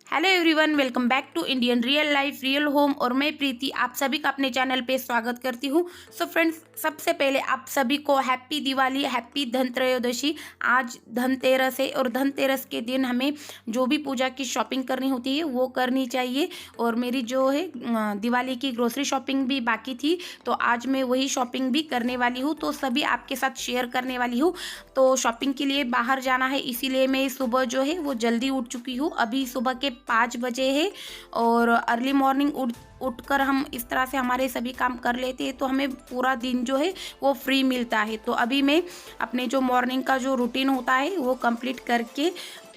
Hello everyone, welcome back to Indian real life real home. और मैं प्रीति आप सभी का अपने चैनल पे स्वागत करती हूँ। सो फ्रेंड्स, सबसे पहले आप सभी को हैप्पी दिवाली, हैप्पी धनत्रयोदशी। आज धनतेरस है और धनतेरस के दिन हमें जो भी पूजा की शॉपिंग करनी होती है वो करनी चाहिए। और मेरी जो है दिवाली की ग्रोसरी शॉपिंग भी बाकी थी, तो आज मैं वही शॉपिंग भी करने वाली हूँ, तो सभी आपके साथ शेयर करने वाली हूँ। तो शॉपिंग के लिए बाहर जाना है, इसीलिए मैं सुबह जो है वो जल्दी उठ चुकी हूँ। अभी सुबह के 5 बजे है और अर्ली मॉर्निंग उठकर हम इस तरह से हमारे सभी काम कर लेते हैं, तो हमें पूरा दिन जो है वो फ्री मिलता है। तो अभी मैं अपने जो मॉर्निंग का जो रूटीन होता है वो कंप्लीट करके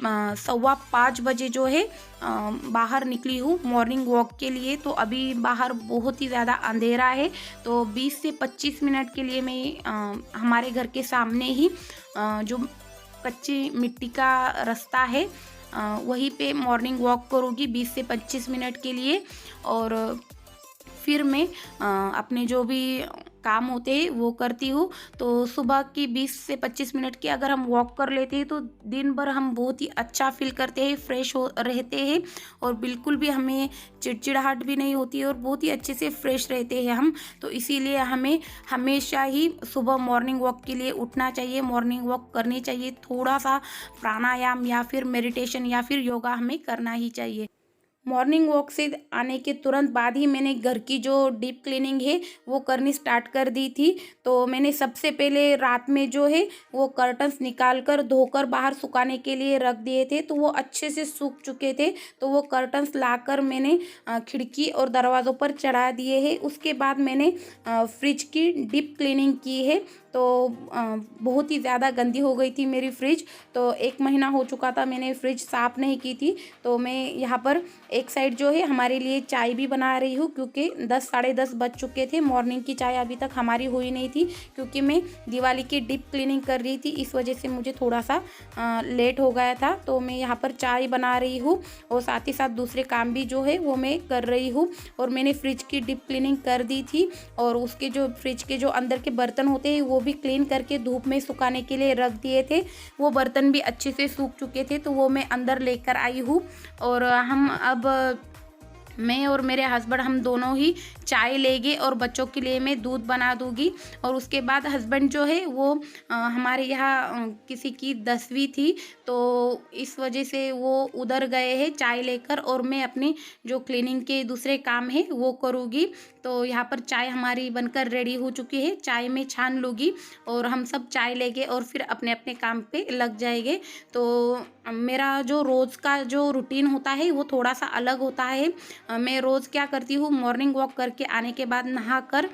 4:15 बजे जो है बाहर निकली हूँ मॉर्निंग वॉक के लिए। तो अभी बाहर बहुत ही ज़्यादा अंधेरा है, तो 20 से 25 मिनट के लिए मैं हमारे घर के सामने ही जो कच्ची मिट्टी का रास्ता है वहीं पे मॉर्निंग वॉक करूँगी 20 से 25 मिनट के लिए। और फिर मैं अपने जो भी काम होते हैं वो करती हूँ। तो सुबह की 20 से 25 मिनट की अगर हम वॉक कर लेते हैं तो दिन भर हम बहुत ही अच्छा फील करते हैं, फ्रेश हो रहते हैं और बिल्कुल भी हमें चिड़चिड़ाहट भी नहीं होती है और बहुत ही अच्छे से फ्रेश रहते हैं हम। तो इसीलिए हमें हमेशा ही सुबह मॉर्निंग वॉक के लिए उठना चाहिए, मॉर्निंग वॉक करनी चाहिए। थोड़ा सा प्राणायाम या फिर मेडिटेशन या फिर योगा हमें करना ही चाहिए। मॉर्निंग वॉक से आने के तुरंत बाद ही मैंने घर की जो डीप क्लीनिंग है वो करनी स्टार्ट कर दी थी। तो मैंने सबसे पहले रात में जो है वो कर्टन्स निकाल कर धोकर बाहर सुखाने के लिए रख दिए थे, तो वो अच्छे से सूख चुके थे। तो वो कर्टन्स लाकर मैंने खिड़की और दरवाज़ों पर चढ़ा दिए हैं। उसके बाद मैंने फ्रिज की डीप क्लीनिंग की है। तो बहुत ही ज़्यादा गंदी हो गई थी मेरी फ्रिज। तो 1 महीना हो चुका था मैंने फ्रिज साफ़ नहीं की थी। तो मैं यहाँ पर एक साइड जो है हमारे लिए चाय भी बना रही हूँ, क्योंकि 10 साढ़े 10 बज चुके थे। मॉर्निंग की चाय अभी तक हमारी हुई नहीं थी, क्योंकि मैं दिवाली की डीप क्लीनिंग कर रही थी, इस वजह से मुझे थोड़ा सा लेट हो गया था। तो मैं यहाँ पर चाय बना रही हूँ और साथ ही साथ दूसरे काम भी जो है वो मैं कर रही हूँ। और मैंने फ्रिज की डीप क्लीनिंग कर दी थी और उसके जो फ्रिज के जो अंदर के बर्तन होते हैं वो भी क्लीन करके धूप में सुखाने के लिए रख दिए थे। वो बर्तन भी अच्छे से सूख चुके थे, तो वो मैं अंदर लेकर आई हूँ। और हम अब मैं और मेरे हस्बैंड हम दोनों ही चाय लेंगे और बच्चों के लिए मैं दूध बना दूँगी। और उसके बाद हस्बैंड जो है वो हमारे यहाँ किसी की 10वीं थी, तो इस वजह से वो उधर गए हैं चाय लेकर और मैं अपनी जो क्लीनिंग के दूसरे काम है वो करूँगी। तो यहाँ पर चाय हमारी बनकर रेडी हो चुकी है, चाय में छान लूँगी और हम सब चाय लेंगे और फिर अपने अपने काम पे लग जाएंगे। तो मेरा जो रोज़ का जो रूटीन होता है वो थोड़ा सा अलग होता है। मैं रोज़ क्या करती हूँ, मॉर्निंग वॉक करके आने के बाद नहाकर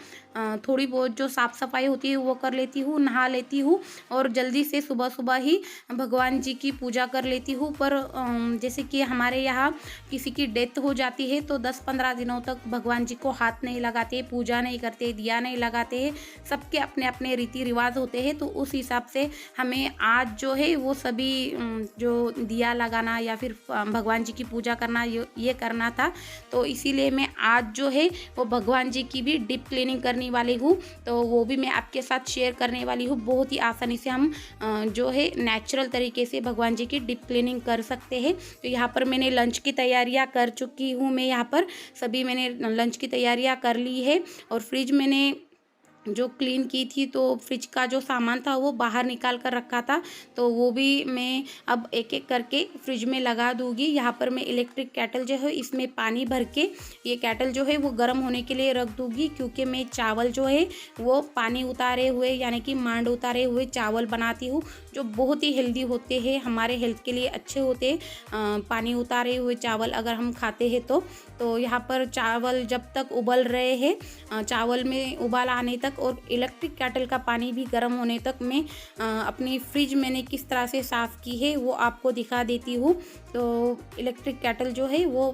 थोड़ी बहुत जो साफ़ सफाई होती है वो कर लेती हूँ, नहा लेती हूँ और जल्दी से सुबह सुबह ही भगवान जी की पूजा कर लेती हूँ। पर जैसे कि हमारे यहाँ किसी की डेथ हो जाती है तो 10-15 दिनों तक भगवान जी को हाथ नहीं लगाते, पूजा नहीं करते, दिया नहीं लगाते हैं। सबके अपने अपने रीति रिवाज होते हैं, तो उस हिसाब से हमें आज जो है वो सभी जो दिया लगाना या फिर भगवान जी की पूजा करना ये करना था। तो इसीलिए मैं आज जो है वो भगवान जी की भी डीप क्लीनिंग करने वाली हूँ, तो वो भी मैं आपके साथ शेयर करने वाली हूँ। बहुत ही आसानी से हम जो है नेचुरल तरीके से भगवान जी की डीप क्लीनिंग कर सकते हैं। तो यहाँ पर मैंने लंच की तैयारियाँ कर चुकी हूँ, मैं यहाँ पर सभी मैंने लंच की तैयारियाँ कर ली है। और फ्रिज मैंने जो क्लीन की थी, तो फ्रिज का जो सामान था वो बाहर निकाल कर रखा था, तो वो भी मैं अब एक एक करके फ्रिज में लगा दूँगी। यहाँ पर मैं इलेक्ट्रिक केटल जो है इसमें पानी भर के ये केटल जो है वो गर्म होने के लिए रख दूँगी, क्योंकि मैं चावल जो है वो पानी उतारे हुए यानी कि मांड उतारे हुए चावल बनाती हूँ, जो बहुत ही हेल्दी होते हैं, हमारे हेल्थ के लिए अच्छे होते हैं। पानी उतारे हुए चावल अगर हम खाते हैं तो यहाँ पर चावल जब तक उबल रहे हैं, चावल में उबाल आने तक और इलेक्ट्रिक केटल का पानी भी गर्म होने तक मैं अपनी फ्रिज मैंने किस तरह से साफ़ की है वो आपको दिखा देती हूँ। तो इलेक्ट्रिक केटल जो है वो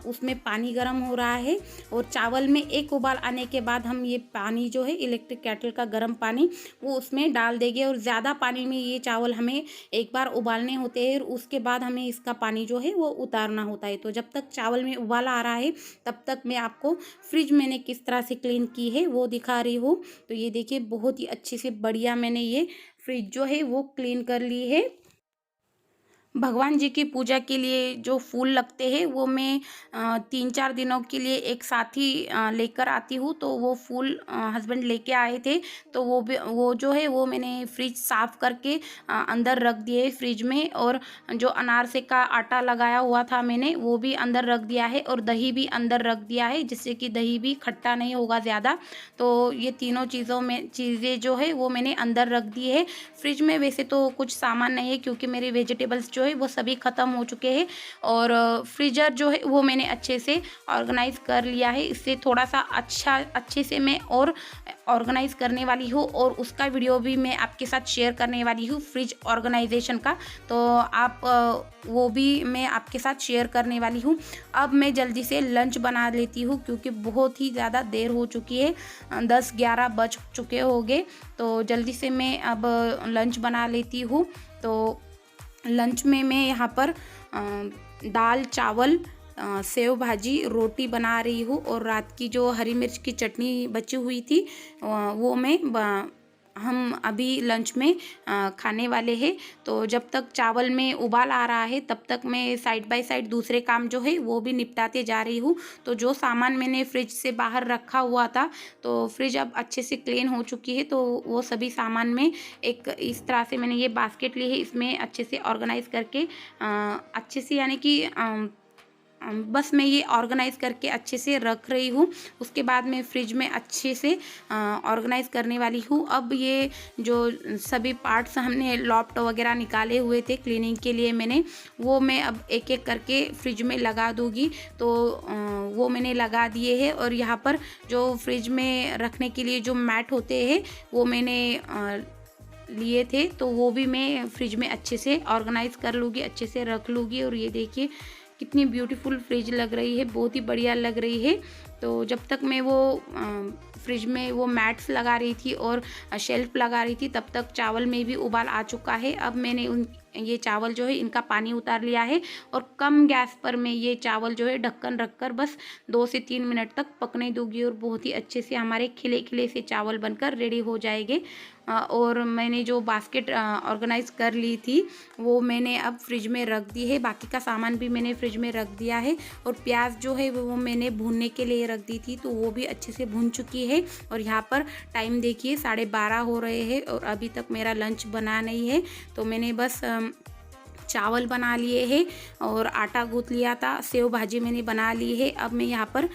उसमें पानी गर्म हो रहा है और चावल में एक उबाल आने के बाद हम ये पानी जो है इलेक्ट्रिक केटल का गर्म पानी वो उसमें डाल देंगे। और ज़्यादा पानी में ये चावल हमें एक बार उबालने होते हैं और उसके बाद हमें इसका पानी जो है वो उतारना होता है। तो जब तक चावल में उबाला आ रहा है तब तक मैं आपको फ्रिज मैंने किस तरह से क्लीन की है वो दिखा रही हूँ। तो ये देखिए बहुत ही अच्छे से बढ़िया मैंने ये फ्रिज जो है वो क्लीन कर ली है। भगवान जी की पूजा के लिए जो फूल लगते हैं वो मैं 3-4 दिनों के लिए एक साथ ही लेकर आती हूँ। तो वो फूल हस्बैंड लेके आए थे, तो वो जो है वो मैंने फ्रिज साफ़ करके अंदर रख दिए फ्रिज में। और जो अनारसे का आटा लगाया हुआ था मैंने वो भी अंदर रख दिया है, और दही भी अंदर रख दिया है, जिससे कि दही भी खट्टा नहीं होगा ज़्यादा। तो ये तीनों चीज़ें जो है वो मैंने अंदर रख दी है। फ्रिज में वैसे तो कुछ सामान नहीं है, क्योंकि मेरे वेजिटेबल्स जो है वो सभी ख़त्म हो चुके हैं। और फ्रीज़र जो है वो मैंने अच्छे से ऑर्गेनाइज़ कर लिया है। इससे थोड़ा-सा अच्छे से मैं और ऑर्गेनाइज़ करने वाली हूँ, और उसका वीडियो भी मैं आपके साथ शेयर करने वाली हूँ फ्रिज ऑर्गेनाइजेशन का। तो आप वो भी मैं आपके साथ शेयर करने वाली हूँ। अब मैं जल्दी से लंच बना लेती हूँ, क्योंकि बहुत ही ज़्यादा देर हो चुकी है, 10-11 बज चुके होंगे। तो जल्दी से मैं अब लंच बना लेती हूँ। तो लंच में मैं यहाँ पर दाल चावल, सेव भाजी, रोटी बना रही हूँ, और रात की जो हरी मिर्च की चटनी बची हुई थी वो हम अभी लंच में खाने वाले हैं। तो जब तक चावल में उबाल आ रहा है तब तक मैं साइड बाय साइड दूसरे काम जो है वो भी निपटाते जा रही हूँ। तो जो सामान मैंने फ्रिज से बाहर रखा हुआ था, तो फ्रिज अब अच्छे से क्लीन हो चुकी है। तो वो सभी सामान में एक इस तरह से मैंने ये बास्केट ली है, इसमें अच्छे से ऑर्गेनाइज़ करके अच्छे से, यानी कि बस मैं ये ऑर्गेनाइज़ करके अच्छे से रख रही हूँ। उसके बाद मैं फ्रिज में अच्छे से ऑर्गेनाइज़ करने वाली हूँ। अब ये जो सभी पार्ट्स हमने लॉफ्ट वगैरह निकाले हुए थे क्लीनिंग के लिए मैंने, वो मैं अब एक एक करके फ्रिज में लगा दूँगी। तो वो मैंने लगा दिए हैं। और यहाँ पर जो फ्रिज में रखने के लिए जो मैट होते हैं वो मैंने लिए थे, तो वो भी मैं फ्रिज में अच्छे से ऑर्गेनाइज़ कर लूँगी, अच्छे से रख लूँगी। और ये देखिए कितनी ब्यूटीफुल फ्रिज लग रही है, बहुत ही बढ़िया लग रही है। तो जब तक मैं वो फ्रिज में वो मैट्स लगा रही थी और शेल्फ लगा रही थी, तब तक चावल में भी उबाल आ चुका है। अब मैंने ये चावल जो है इनका पानी उतार लिया है, और कम गैस पर मैं ये चावल जो है ढक्कन रखकर बस 2 से 3 मिनट तक पकने दूंगी, और बहुत ही अच्छे से हमारे खिले खिले से चावल बनकर रेडी हो जाएंगे। और मैंने जो बास्केट ऑर्गेनाइज कर ली थी वो मैंने अब फ्रिज में रख दी है। बाकी का सामान भी मैंने फ्रिज में रख दिया है, और प्याज जो है वो मैंने भूनने के लिए रख दी थी, तो वो भी अच्छे से भून चुकी है। और यहाँ पर टाइम देखिए 12:30 हो रहे हैं, और अभी तक मेरा लंच बना नहीं है। तो मैंने बस चावल बना लिए हैं और आटा गूँथ लिया था, सेव भाजी मैंने बना ली है। अब मैं यहाँ पर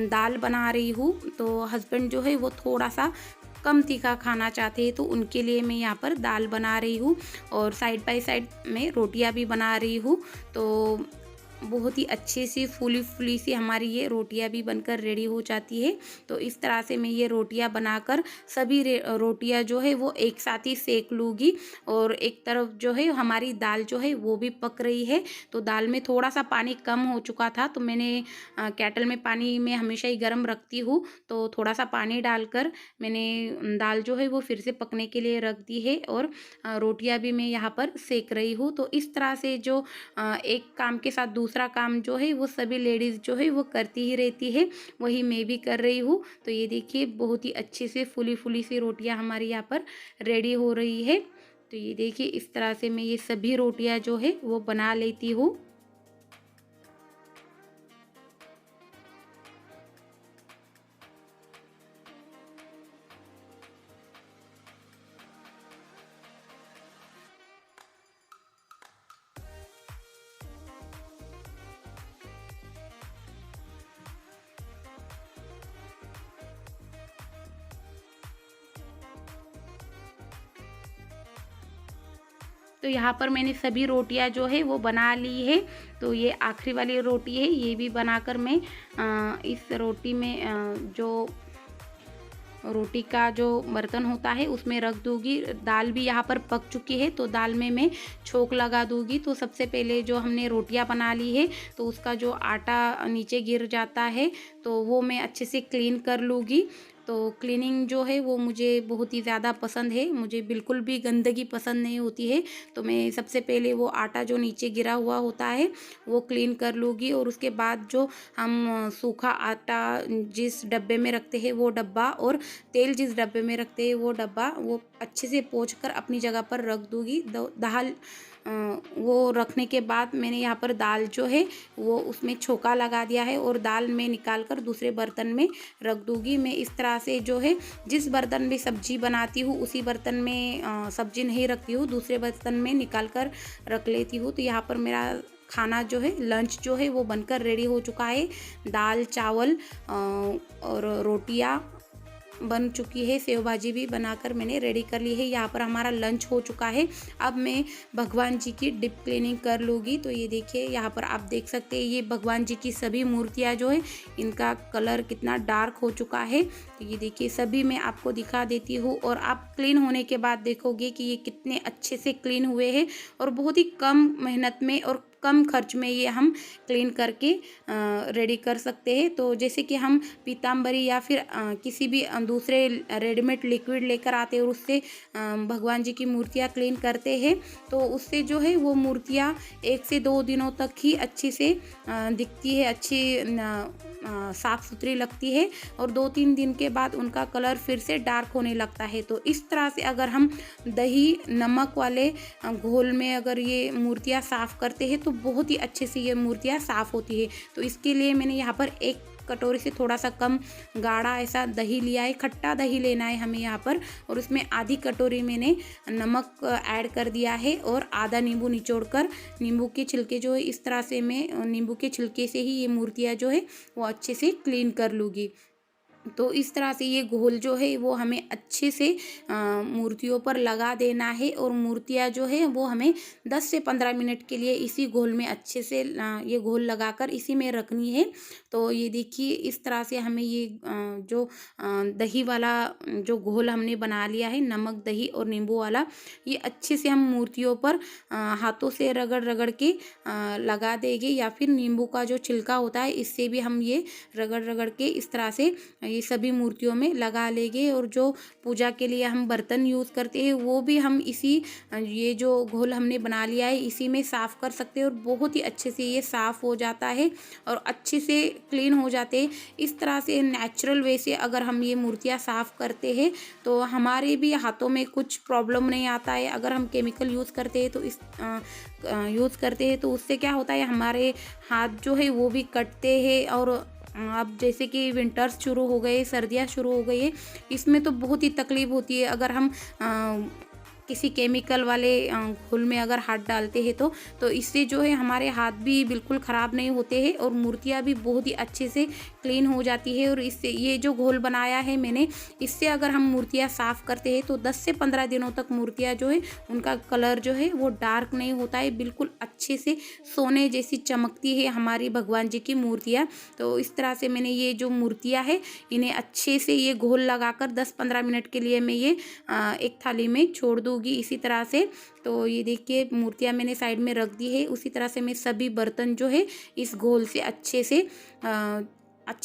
दाल बना रही हूँ। तो हस्बैंड जो है वो थोड़ा सा कम तीखा खाना चाहते हैं, तो उनके लिए मैं यहाँ पर दाल बना रही हूँ, और साइड बाय साइड में रोटियाँ भी बना रही हूँ। तो बहुत ही अच्छी सी फूली फूली सी हमारी ये रोटियां भी बनकर रेडी हो जाती है। तो इस तरह से मैं ये रोटियां बनाकर सभी रोटियां जो है वो एक साथ ही सेक लूँगी। और एक तरफ जो है हमारी दाल जो है वो भी पक रही है। तो दाल में थोड़ा सा पानी कम हो चुका था, तो मैंने केटल में पानी मैं हमेशा ही गर्म रखती हूँ, तो थोड़ा सा पानी डालकर मैंने दाल जो है वो फिर से पकने के लिए रख दी है। और रोटियां भी मैं यहाँ पर सेक रही हूँ। तो इस तरह से जो एक काम के साथ दूसरा काम जो है वो सभी लेडीज़ जो है वो करती ही रहती है, वही मैं भी कर रही हूँ। तो ये देखिए बहुत ही अच्छे से फूली फूली सी रोटियां हमारी यहाँ पर रेडी हो रही है। तो ये देखिए इस तरह से मैं ये सभी रोटियां जो है वो बना लेती हूँ। तो यहाँ पर मैंने सभी रोटियां जो है वो बना ली है। तो ये आखिरी वाली रोटी है, ये भी बनाकर मैं इस रोटी में जो रोटी का जो बर्तन होता है उसमें रख दूँगी। दाल भी यहाँ पर पक चुकी है, तो दाल में मैं छोंक लगा दूँगी। तो सबसे पहले जो हमने रोटियाँ बना ली है तो उसका जो आटा नीचे गिर जाता है, तो वो मैं अच्छे से क्लीन कर लूँगी। तो क्लीनिंग जो है वो मुझे बहुत ही ज़्यादा पसंद है, मुझे बिल्कुल भी गंदगी पसंद नहीं होती है। तो मैं सबसे पहले वो आटा जो नीचे गिरा हुआ होता है वो क्लीन कर लूँगी, और उसके बाद जो हम सूखा आटा जिस डब्बे में रखते हैं वो डब्बा, और तेल जिस डब्बे में रखते हैं वो डब्बा, वो अच्छे से पोंछ कर अपनी जगह पर रख दूँगी। दाल वो रखने के बाद मैंने यहाँ पर दाल जो है वो उसमें छोंका लगा दिया है और दाल में निकाल कर दूसरे बर्तन में रख दूँगी। मैं इस तरह से जो है जिस बर्तन में सब्जी बनाती हूँ उसी बर्तन में सब्जी नहीं रखती हूँ, दूसरे बर्तन में निकाल कर रख लेती हूँ। तो यहाँ पर मेरा खाना जो है लंच जो है वो बनकर रेडी हो चुका है। दाल चावल और रोटियाँ बन चुकी है, सेव भाजी भी बनाकर मैंने रेडी कर ली है। यहाँ पर हमारा लंच हो चुका है। अब मैं भगवान जी की डीप क्लीनिंग कर लूँगी। तो ये देखिए यहाँ पर आप देख सकते हैं ये भगवान जी की सभी मूर्तियाँ जो है इनका कलर कितना डार्क हो चुका है। तो ये देखिए सभी मैं आपको दिखा देती हूँ और आप क्लीन होने के बाद देखोगे कि ये कितने अच्छे से क्लीन हुए हैं और बहुत ही कम मेहनत में और कम खर्च में ये हम क्लीन करके रेडी कर सकते हैं। तो जैसे कि हम पीताम्बरी या फिर किसी भी दूसरे रेडीमेड लिक्विड लेकर आते हैं और उससे भगवान जी की मूर्तियाँ क्लीन करते हैं तो उससे जो है वो मूर्तियाँ 1 से 2 दिनों तक ही अच्छी से दिखती है, अच्छी साफ़ सुथरी लगती है और 2-3 दिन के बाद उनका कलर फिर से डार्क होने लगता है। तो इस तरह से अगर हम दही नमक वाले घोल में अगर ये मूर्तियाँ साफ़ करते हैं तो बहुत ही अच्छे से ये मूर्तियाँ साफ़ होती है। तो इसके लिए मैंने यहाँ पर 1 कटोरी से थोड़ा सा कम गाढ़ा ऐसा दही लिया है, खट्टा दही लेना है हमें यहाँ पर और उसमें आधी कटोरी मैंने नमक ऐड कर दिया है और आधा नींबू निचोड़कर नींबू के छिलके जो है इस तरह से मैं नींबू के छिलके से ही ये मूर्तियाँ जो है वो अच्छे से क्लीन कर लूँगी। तो इस तरह से ये घोल जो है वो हमें अच्छे से मूर्तियों पर लगा देना है और मूर्तियाँ जो है वो हमें 10 से 15 मिनट के लिए इसी घोल में अच्छे से ये घोल लगाकर इसी में रखनी है। तो ये देखिए इस तरह से हमें ये जो दही वाला जो घोल हमने बना लिया है नमक दही और नींबू वाला, ये अच्छे से हम मूर्तियों पर हाथों से रगड़ रगड़ के लगा देंगे या फिर नींबू का जो छिलका होता है इससे भी हम ये रगड़ रगड़ के इस तरह से ये सभी मूर्तियों में लगा लेंगे। और जो पूजा के लिए हम बर्तन यूज़ करते हैं वो भी हम इसी ये जो घोल हमने बना लिया है इसी में साफ़ कर सकते हैं और बहुत ही अच्छे से ये साफ़ हो जाता है और अच्छे से क्लीन हो जाते हैं। इस तरह से नेचुरल वे से अगर हम ये मूर्तियाँ साफ़ करते हैं तो हमारे भी हाथों में कुछ प्रॉब्लम नहीं आता है। अगर हम केमिकल यूज़ करते हैं तो यूज़ करते हैं तो उससे क्या होता है हमारे हाथ जो है वो भी कटते हैं। और अब जैसे कि विंटर्स शुरू हो गए, सर्दियाँ शुरू हो गई है, इसमें तो बहुत ही तकलीफ़ होती है अगर हम किसी केमिकल वाले घोल में अगर हाथ डालते हैं तो इससे जो है हमारे हाथ भी बिल्कुल ख़राब नहीं होते हैं और मूर्तियाँ भी बहुत ही अच्छे से क्लीन हो जाती है। और इससे ये जो घोल बनाया है मैंने, इससे अगर हम मूर्तियाँ साफ़ करते हैं तो 10 से 15 दिनों तक मूर्तियाँ जो है उनका कलर जो है वो डार्क नहीं होता है, बिल्कुल अच्छे से सोने जैसी चमकती है हमारी भगवान जी की मूर्तियाँ। तो इस तरह से मैंने ये जो मूर्तियाँ है इन्हें अच्छे से ये घोल लगाकर 10-15 मिनट के लिए मैं ये एक थाली में छोड़ दूँगी इसी तरह से। तो ये देखिए मूर्तियाँ मैंने साइड में रख दी है। उसी तरह से मैं सभी बर्तन जो है इस घोल से अच्छे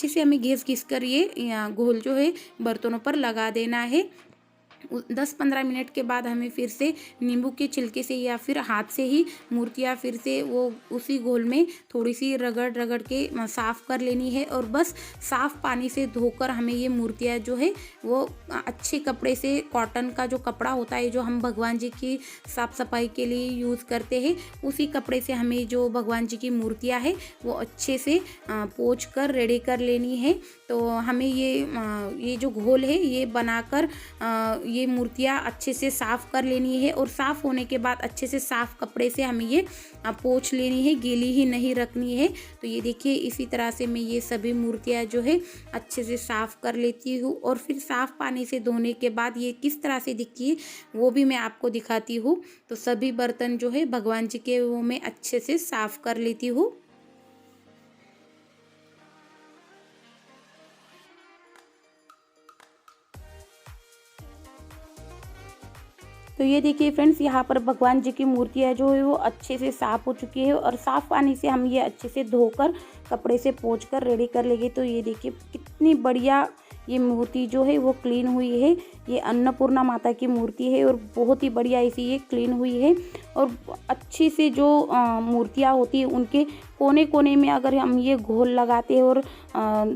से हमें घिस कर ये घोल जो है बर्तनों पर लगा देना है। 10-15 मिनट के बाद हमें फिर से नींबू के छिलके से या फिर हाथ से ही मूर्तियाँ फिर से वो उसी घोल में थोड़ी सी रगड़ रगड़ के साफ़ कर लेनी है और बस साफ़ पानी से धोकर हमें ये मूर्तियाँ जो है वो अच्छे कपड़े से, कॉटन का जो कपड़ा होता है जो हम भगवान जी की साफ़ सफाई के लिए यूज़ करते हैं, उसी कपड़े से हमें जो भगवान जी की मूर्तियाँ है वो अच्छे से पोंछ कर रेडी कर लेनी है। तो हमें ये जो घोल है ये बनाकर ये मूर्तियाँ अच्छे से साफ़ कर लेनी है और साफ़ होने के बाद अच्छे से साफ़ कपड़े से हमें ये पोंछ लेनी है, गीली ही नहीं रखनी है। तो ये देखिए इसी तरह से मैं ये सभी मूर्तियाँ जो है अच्छे से साफ़ कर लेती हूँ और फिर साफ़ पानी से धोने के बाद ये किस तरह से दिखती है वो भी मैं आपको दिखाती हूँ। तो सभी बर्तन जो है भगवान जी के वो मैं अच्छे से साफ़ कर लेती हूँ। तो ये देखिए फ्रेंड्स, यहाँ पर भगवान जी की मूर्तियाँ जो है वो अच्छे से साफ़ हो चुकी है और साफ़ पानी से हम ये अच्छे से धोकर कपड़े से पोंछ कर रेडी कर लेंगे। तो ये देखिए कितनी बढ़िया ये मूर्ति जो है वो क्लीन हुई है। ये अन्नपूर्णा माता की मूर्ति है और बहुत ही बढ़िया ऐसी ये क्लीन हुई है। और अच्छी से जो मूर्तियाँ होती है उनके कोने कोने में अगर हम ये घोल लगाते हैं और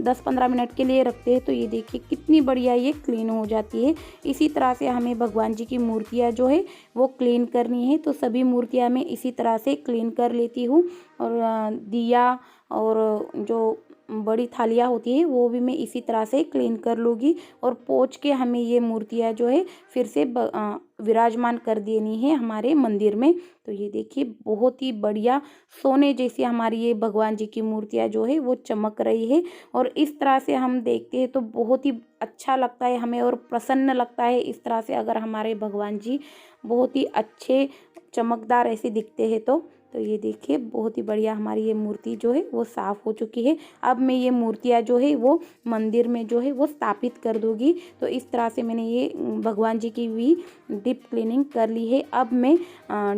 10-15 मिनट के लिए रखते हैं तो ये देखिए कितनी बढ़िया ये क्लीन हो जाती है। इसी तरह से हमें भगवान जी की मूर्तियाँ जो है वो क्लीन करनी है। तो सभी मूर्तियाँ मैं इसी तरह से क्लीन कर लेती हूँ। और दिया और जो बड़ी थालियाँ होती है वो भी मैं इसी तरह से क्लीन कर लूँगी। और पोंछ के हमें ये मूर्तियाँ जो है फिर से विराजमान कर देनी है हमारे मंदिर में। तो ये देखिए बहुत ही बढ़िया सोने जैसी हमारी ये भगवान जी की मूर्तियाँ जो है वो चमक रही है। और इस तरह से हम देखते हैं तो बहुत ही अच्छा लगता है हमें और प्रसन्न लगता है। इस तरह से अगर हमारे भगवान जी बहुत ही अच्छे चमकदार ऐसे दिखते हैं तो ये देखिए बहुत ही बढ़िया हमारी ये मूर्ति जो है वो साफ़ हो चुकी है। अब मैं ये मूर्तियाँ जो है वो मंदिर में जो है वो स्थापित कर दूँगी। तो इस तरह से मैंने ये भगवान जी की भी डीप क्लीनिंग कर ली है। अब मैं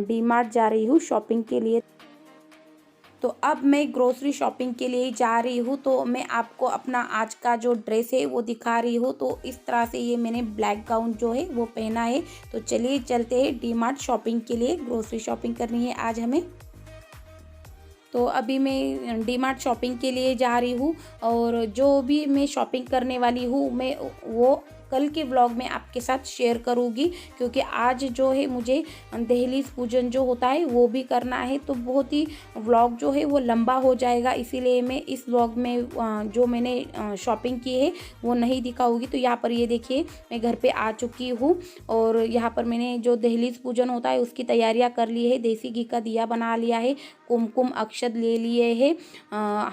डी मार्ट जा रही हूँ शॉपिंग के लिए। तो अब मैं ग्रोसरी शॉपिंग के लिए जा रही हूँ। तो मैं आपको अपना आज का जो ड्रेस है वो दिखा रही हूँ। तो इस तरह से ये मैंने ब्लैक गाउन जो है वो पहना है। तो चलिए चलते हैं डी मार्ट शॉपिंग के लिए। ग्रोसरी शॉपिंग करनी है आज हमें। तो अभी मैं डी मार्ट शॉपिंग के लिए जा रही हूँ। और जो भी मैं शॉपिंग करने वाली हूँ मैं वो कल के व्लॉग में आपके साथ शेयर करूँगी। क्योंकि आज जो है मुझे दहलीज पूजन जो होता है वो भी करना है। तो बहुत ही व्लॉग जो है वो लंबा हो जाएगा, इसीलिए मैं इस व्लॉग में जो मैंने शॉपिंग की है वो नहीं दिखाऊँगी। तो यहाँ पर ये देखिए मैं घर पे आ चुकी हूँ। और यहाँ पर मैंने जो दहलीज पूजन होता है उसकी तैयारियाँ कर ली है। देसी घी का दिया बना लिया है, कुमकुम अक्षत ले लिए है,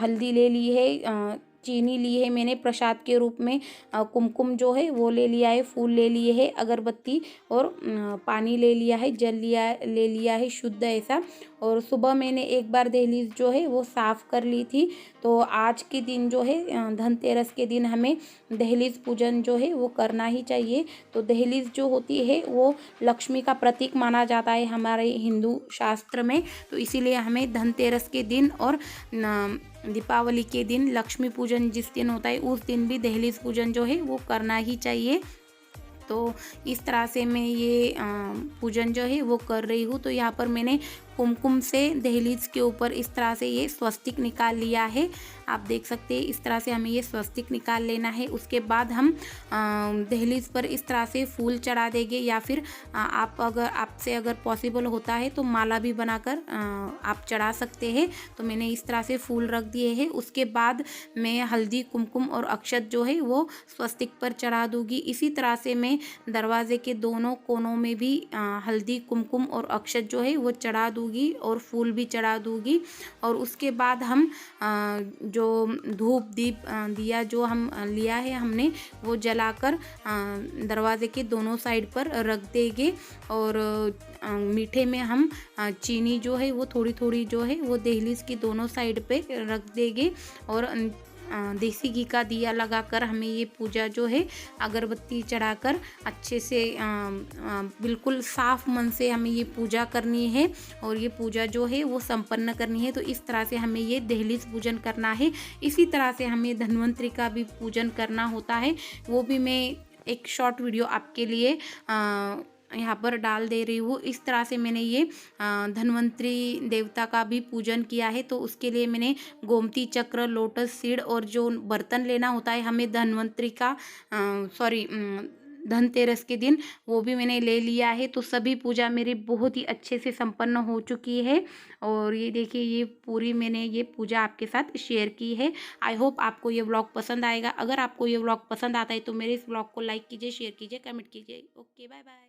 हल्दी ले ली है, चीनी ली है मैंने प्रसाद के रूप में, कुमकुम जो है वो ले लिया है, फूल ले लिए है, अगरबत्ती और पानी ले लिया है, जल ले लिया है शुद्ध ऐसा। और सुबह मैंने एक बार दहलीज जो है वो साफ़ कर ली थी। तो आज के दिन जो है धनतेरस के दिन हमें दहलीज पूजन जो है वो करना ही चाहिए। तो दहलीज जो होती है वो लक्ष्मी का प्रतीक माना जाता है हमारे हिंदू शास्त्र में। तो इसीलिए हमें धनतेरस के दिन और दीपावली के दिन लक्ष्मी पूजन जिस दिन होता है उस दिन भी दहलीज पूजन जो है वो करना ही चाहिए। तो इस तरह से मैं ये पूजन जो है वो कर रही हूँ। तो यहाँ पर मैंने कुमकुम से दहलीज के ऊपर इस तरह से ये स्वस्तिक निकाल लिया है। आप देख सकते हैं इस तरह से हमें ये स्वस्तिक निकाल लेना है। उसके बाद हम दहलीज पर इस तरह से फूल चढ़ा देंगे, या फिर आपसे अगर पॉसिबल होता है तो माला भी बनाकर आप चढ़ा सकते हैं। तो मैंने इस तरह से फूल रख दिए हैं। उसके बाद मैं हल्दी, कुमकुम और अक्षत जो है वो स्वस्तिक पर चढ़ा दूँगी। इसी तरह से मैं दरवाजे के दोनों कोनों में भी हल्दी, कुमकुम और अक्षत जो है वो चढ़ा दूँगी और फूल भी चढ़ा दूँगी। और उसके बाद हम जो धूप दीप दिया जो हम लिया है हमने वो जलाकर दरवाजे के दोनों साइड पर रख देंगे। और मीठे में हम चीनी जो है वो थोड़ी थोड़ी जो है वो दहलीज की दोनों साइड पे रख देंगे। और देसी घी का दिया लगाकर हमें ये पूजा जो है अगरबत्ती चढ़ाकर अच्छे से बिल्कुल साफ मन से हमें ये पूजा करनी है। और ये पूजा जो है वो संपन्न करनी है। तो इस तरह से हमें ये दहलीज पूजन करना है। इसी तरह से हमें धन्वंतरि का भी पूजन करना होता है। वो भी मैं एक शॉर्ट वीडियो आपके लिए यहाँ पर डाल दे रही हूँ। इस तरह से मैंने ये धन्वंतरि देवता का भी पूजन किया है। तो उसके लिए मैंने गोमती चक्र, लोटस सीड और जो बर्तन लेना होता है हमें धन्वंतरि का धनतेरस के दिन वो भी मैंने ले लिया है। तो सभी पूजा मेरी बहुत ही अच्छे से संपन्न हो चुकी है। और ये देखिए ये पूरी मैंने ये पूजा आपके साथ शेयर की है। आई होप आपको ये व्लॉग पसंद आएगा। अगर आपको ये व्लॉग पसंद आता है तो मेरे इस व्लॉग को लाइक कीजिए, शेयर कीजिए, कमेंट कीजिए। Okay, bye bye.